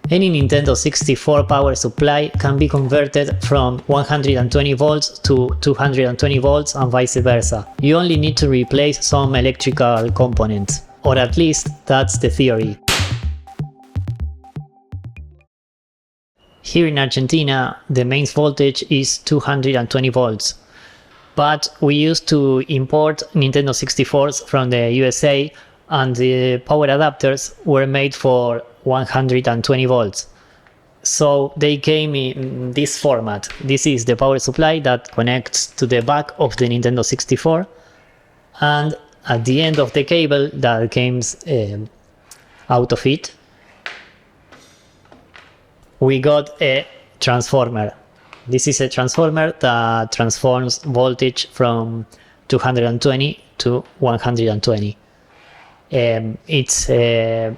Any Nintendo 64 power supply can be converted from 120 volts to 220 volts and vice versa. You only need to replace some electrical components, or at least that's the theory. Here in Argentina, the mains voltage is 220 volts, but we used to import Nintendo 64s from the USA and the power adapters were made for 120 volts. So they came in this format. This is the power supply that connects to the back of the Nintendo 64, and at the end of the cable that comes out of it, we got a transformer. This is a transformer that transforms voltage from 220 to 120. It's a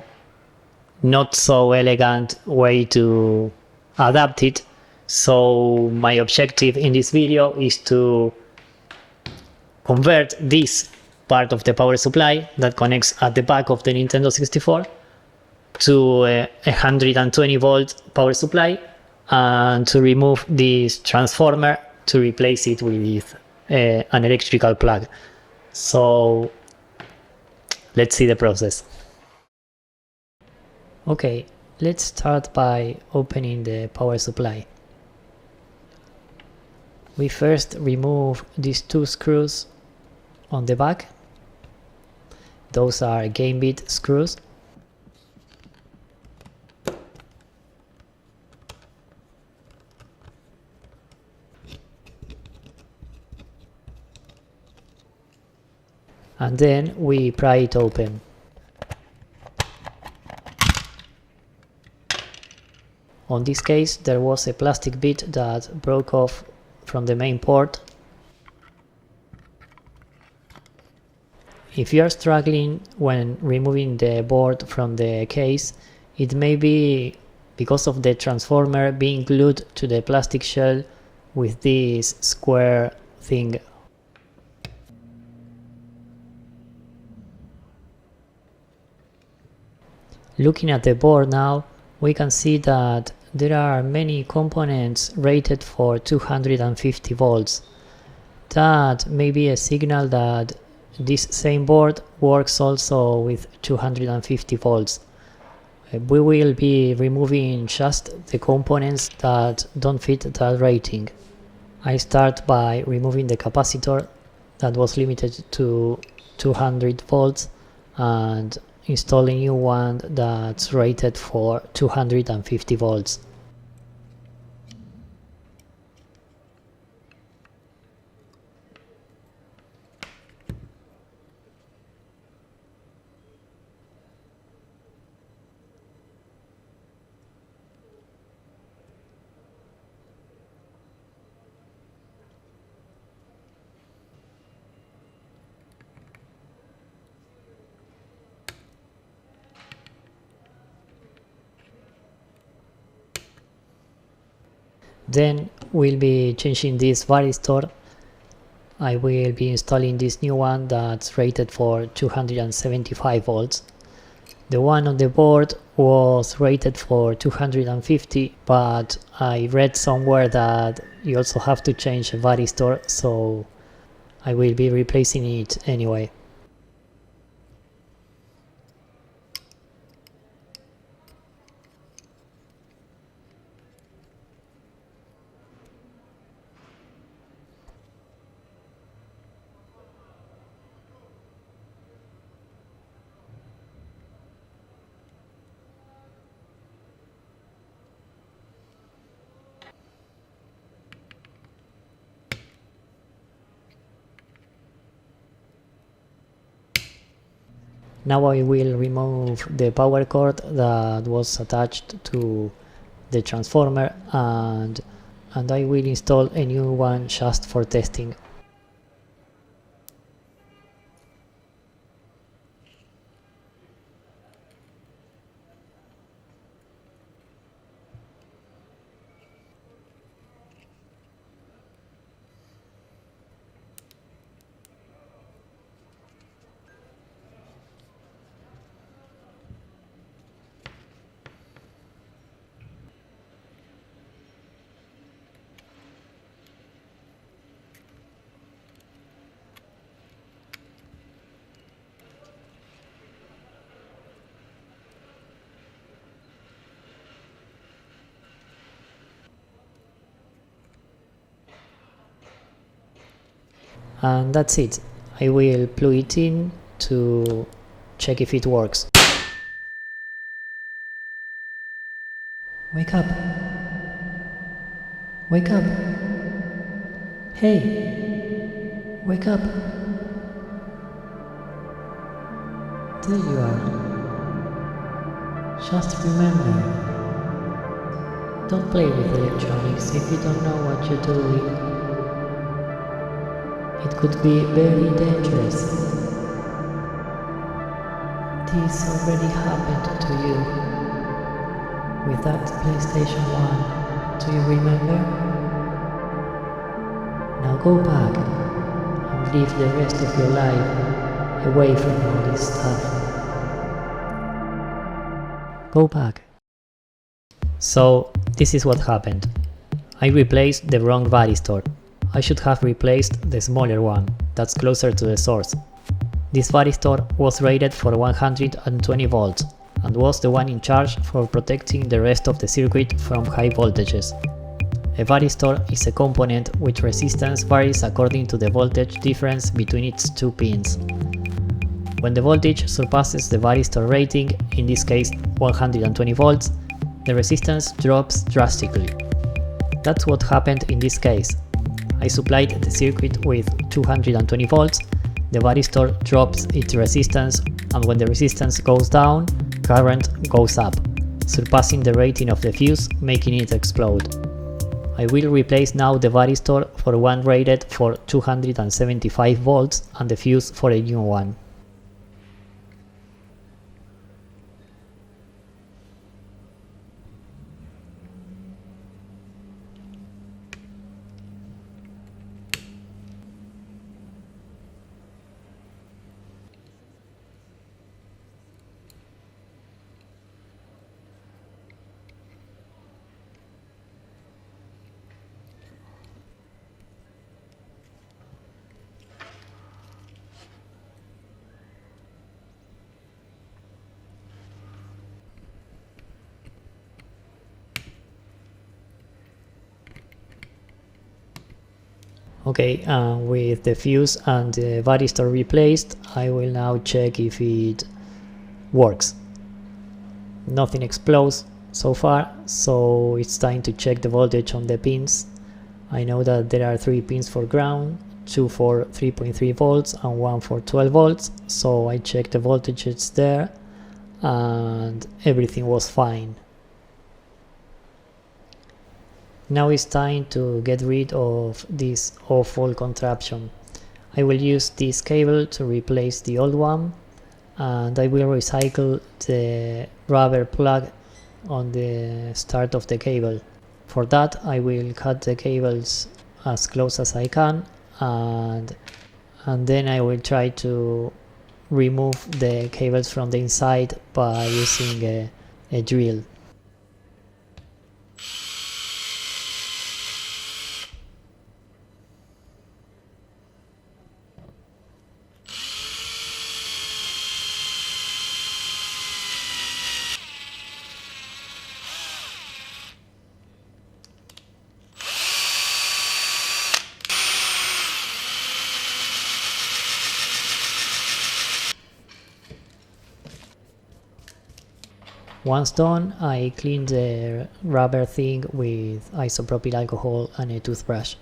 not so elegant way to adapt it, so my objective in this video is to convert this part of the power supply that connects at the back of the Nintendo 64 to a 120 volt power supply, and to remove this transformer to replace it with an electrical plug. So let's see the process. Okay, let's start by opening the power supply. We first remove these two screws on the back. Those are game bit screws. And then we pry it open. On this case, there was a plastic bit that broke off from the main port. If you are struggling when removing the board from the case, it may be because of the transformer being glued to the plastic shell with this square thing. Looking at the board now, we can see that there are many components rated for 250 volts. That may be a signal that this same board works also with 250 volts. We will be removing just the components that don't fit that rating. I start by removing the capacitor that was limited to 200 volts and install a new one that's rated for 250 volts. Then we'll be changing this varistor. I will be installing this new one that's rated for 275 volts. The one on the board was rated for 250, but I read somewhere that you also have to change a varistor, so I will be replacing it anyway. Now I will remove the power cord that was attached to the transformer, and I will install a new one just for testing. And that's it. I will plug it in to check if it works. Wake up! Wake up! Hey! Wake up! There you are. Just remember, don't play with electronics if you don't know what you're doing. It could be very dangerous. This already happened to you with that PlayStation 1. Do you remember? Now go back and live the rest of your life away from all this stuff. Go back. So this is what happened. I replaced the wrong varistor. I should have replaced the smaller one, that's closer to the source. This varistor was rated for 120 volts and was the one in charge for protecting the rest of the circuit from high voltages. A varistor is a component which resistance varies according to the voltage difference between its two pins. When the voltage surpasses the varistor rating, in this case 120 volts, the resistance drops drastically. That's what happened in this case. I supplied the circuit with 220 volts, the varistor drops its resistance, and when the resistance goes down, current goes up, surpassing the rating of the fuse, making it explode. I will replace now the varistor for one rated for 275 volts and the fuse for a new one. Okay, with the fuse and the varistor replaced, I will now check if it works. Nothing explodes so far, so it's time to check the voltage on the pins. I know that there are 3 pins for ground, 2 for 3.3 volts and 1 for 12 volts, so I checked the voltages there and everything was fine. Now it's time to get rid of this awful contraption. I will use this cable to replace the old one, and I will recycle the rubber plug on the start of the cable. For that I will cut the cables as close as I can, and then I will try to remove the cables from the inside by using a drill. Once done, I clean the rubber thing with isopropyl alcohol and a toothbrush.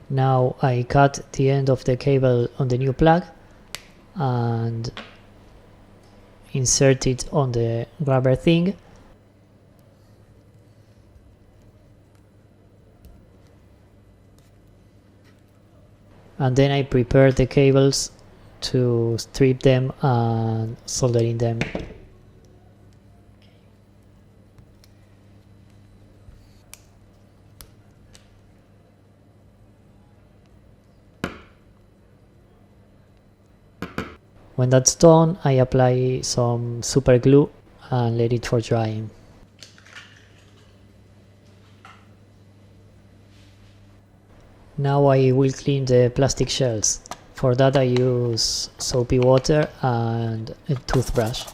Now I cut the end of the cable on the new plug and insert it on the rubber thing. And then I prepare the cables to strip them and soldering them. When that's done, I apply some super glue and let it for drying. Now I will clean the plastic shells. For that I use soapy water and a toothbrush.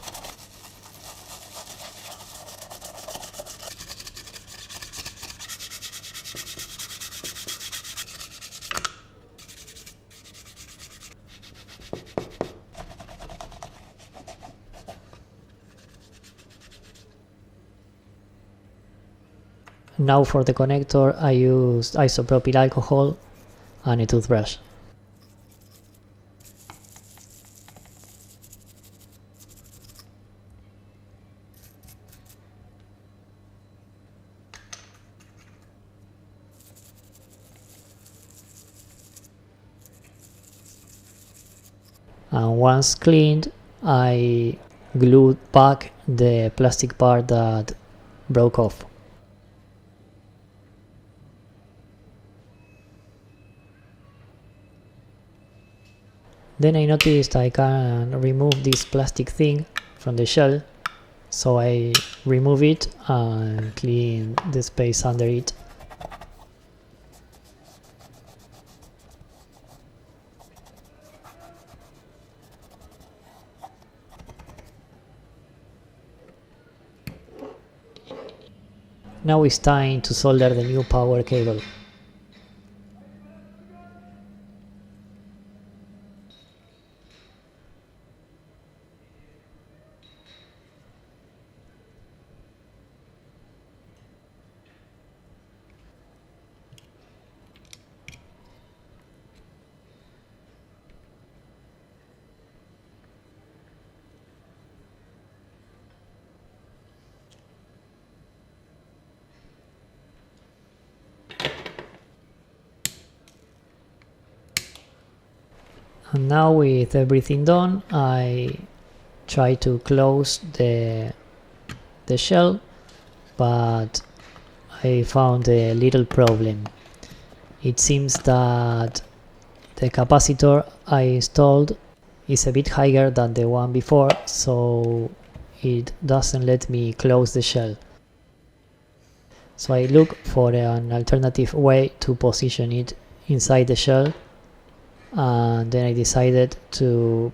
Now for the connector I used isopropyl alcohol and a toothbrush. And once cleaned, I glued back the plastic part that broke off. Then I noticed I can remove this plastic thing from the shell, so I remove it and clean the space under it. Now it's time to solder the new power cable. And now with everything done, I try to close the shell, but I found a little problem. It seems that the capacitor I installed is a bit higher than the one before, so it doesn't let me close the shell. So I look for an alternative way to position it inside the shell, and then I decided to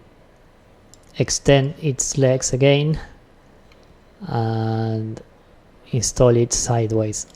extend its legs again and install it sideways.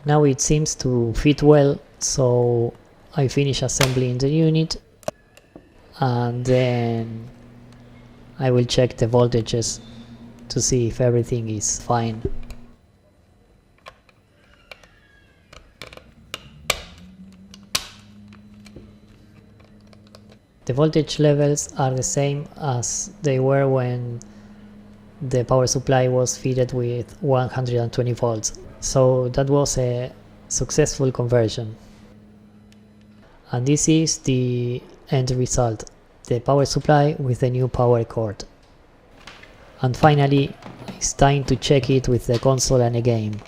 Now it seems to fit well, so I finish assembling the unit and then I will check the voltages to see if everything is fine. The voltage levels are the same as they were when the power supply was fitted with 120 volts. So that was a successful conversion. And this is the end result, the power supply with the new power cord. And finally, it's time to check it with the console and a game.